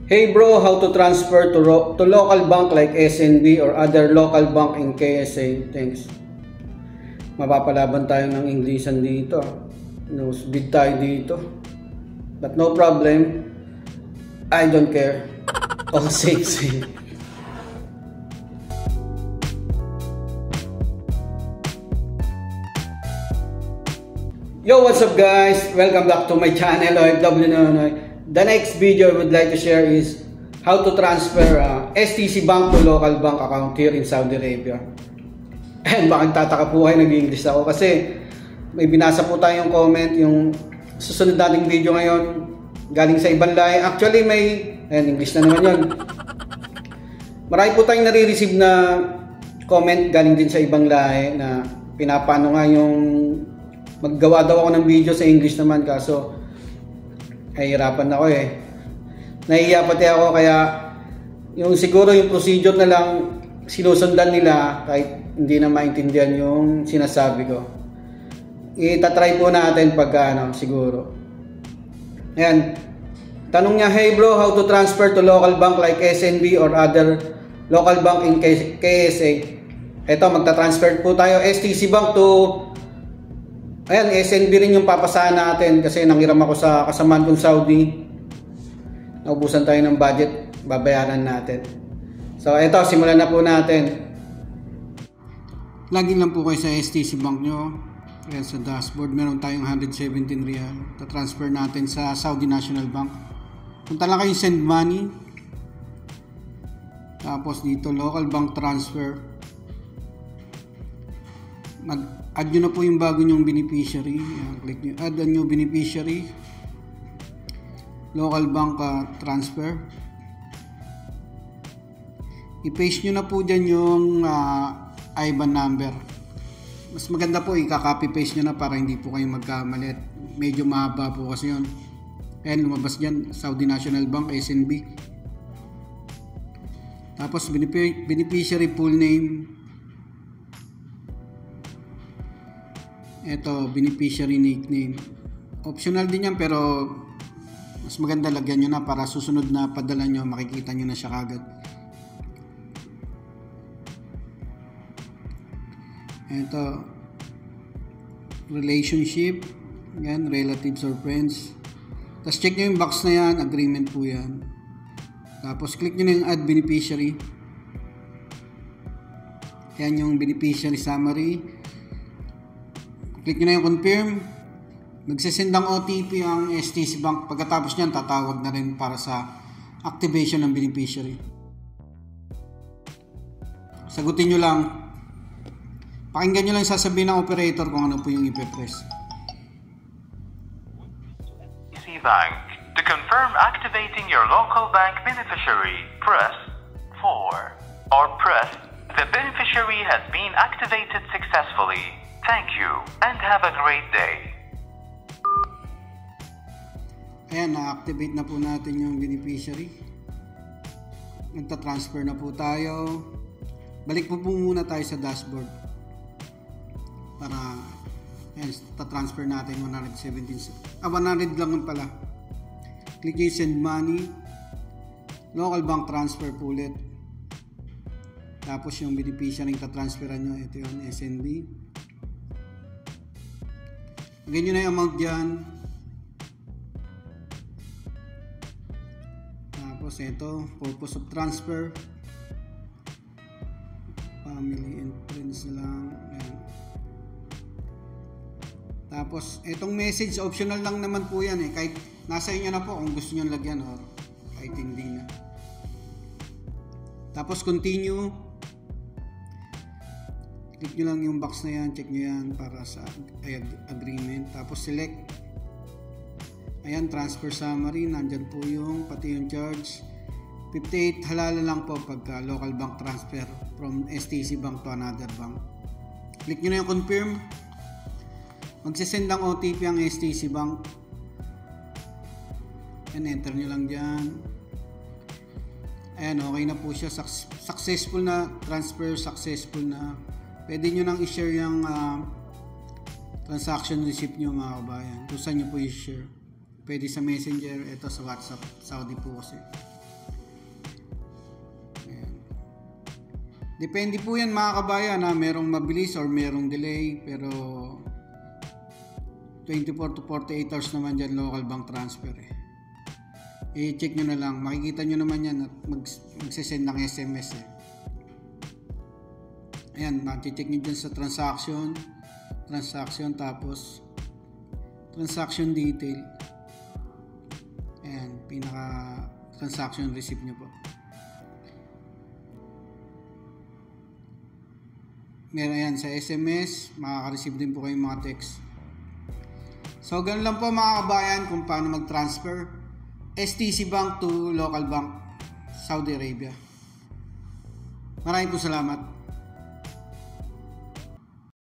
Hey bro, how to transfer to local bank like SNB or other local bank in KSA? Thanks. Mapapalaban tayo ng Englishan dito. Nosebleed tayo dito. But no problem. I don't care. All safe. Yo, what's up guys? Welcome back to my channel, OFW Nonoy. The next video I would like to share is how to transfer STC Bank to local bank account here in Saudi Arabia. And bakit tataka po kayo, nag-English ako kasi may binasa po tayong comment yung susunod nating video ngayon galing sa ibang lahi. Actually may, English na naman yun. Marami po tayong nare-receive na comment galing din sa ibang lahi na pinapano nga yung maggawa daw ako ng video sa English naman, kaso nahihirapan ako nahihiya pati ako, kaya yung siguro yung procedure na lang sinusundan nila kahit hindi na maintindihan yung sinasabi ko. Itatry po natin pagka siguro. Ayan, tanong niya, hey bro, how to transfer to local bank like SNB or other local bank in KSA? Eto, magta-transfer po tayo STC Bank to SNB rin yung papasahan natin kasi nanghiram ako sa kasamaan kong Saudi. Naubusan tayo ng budget, babayaran natin. So eto, simulan na po natin. Login lang po kayo sa STC Bank nyo. Ayan, sa dashboard meron tayong 117 real. Ta-transfer natin sa Saudi National Bank. Punta lang kayo send money. Tapos dito local bank transfer. Add nyo na po yung bago nyong beneficiary. Ayan, click nyo, add a new beneficiary. Local bank transfer. I-paste nyo na po dyan yung IBAN number. Mas maganda po i-copy paste nyo na para hindi po kayo magkamalit. Medyo mahaba po kasi yun. Ayan, lumabas dyan Saudi National Bank, SNB. Tapos beneficiary full name. Ito, beneficiary nickname. Optional din yan, pero mas maganda lagyan nyo na para susunod na padala nyo, makikita nyo na siya kagad. Ito, relationship. Yan, relatives or friends. Tapos check nyo yung box na yan, agreement po yan. Tapos click nyo na yung add beneficiary. Yan yung beneficiary summary. Click nyo na yung confirm. Magsisend ng OTP ang STC Bank. Pagkatapos nyan, tatawag na rin para sa activation ng beneficiary. Sagutin nyo lang. Pakinggan nyo lang sasabihin ng operator kung ano po yung ipe-press. STC Bank. To confirm activating your local bank beneficiary, press 4. Or press, the beneficiary has been activated successfully. Thank you and have a great day. Ayan, na-activate na po natin yung beneficiary. Nagta-transfer na po tayo. Balik po muna tayo sa dashboard. Para, ayan, ta-transfer natin 117. 100 lang pala. Click yung send money. Local bank transfer po ulit. Tapos yung beneficiary yung ta-transferan nyo. Ito yung SNB. Ganyan na yung amount dyan. Tapos ito, purpose of transfer. Family and friends lang. Ayan. Tapos itong message optional lang naman po yan kahit nasa inyo na po kung gusto nyo lagyan or kahit hindi na. Tapos continue. Click nyo lang yung box na yan, check nyo yan para sa agreement. Tapos select. Ayan, transfer summary. Nandyan po yung pati yung charge. 58 halala lang po pagka local bank transfer from STC Bank to another bank. Click nyo na yung confirm. Magsisend ng OTP ang STC Bank. Ayan, enter nyo lang dyan. Ayan, okay na po siya. Successful na transfer, successful na. Pwede nyo nang i-share yung transaction receipt nyo mga kabayan. Kung saan nyo po i-share. Pwede sa Messenger, ito sa WhatsApp, Saudi po kasi. Depende po yan mga kabayan, merong mabilis or merong delay, pero 24 to 48 hours naman dyan local bank transfer i-check nyo na lang, makikita nyo naman yan at magsisend ng SMS ayan, mati-check nyo dyan sa transaction tapos transaction detail, ayan, pinaka transaction receipt nyo po. Meron yan sa SMS, makaka-receive din po kayong mga text. So ganun lang po mga kabayan kung paano mag-transfer STC Bank to local bank Saudi Arabia. Maraming po salamat.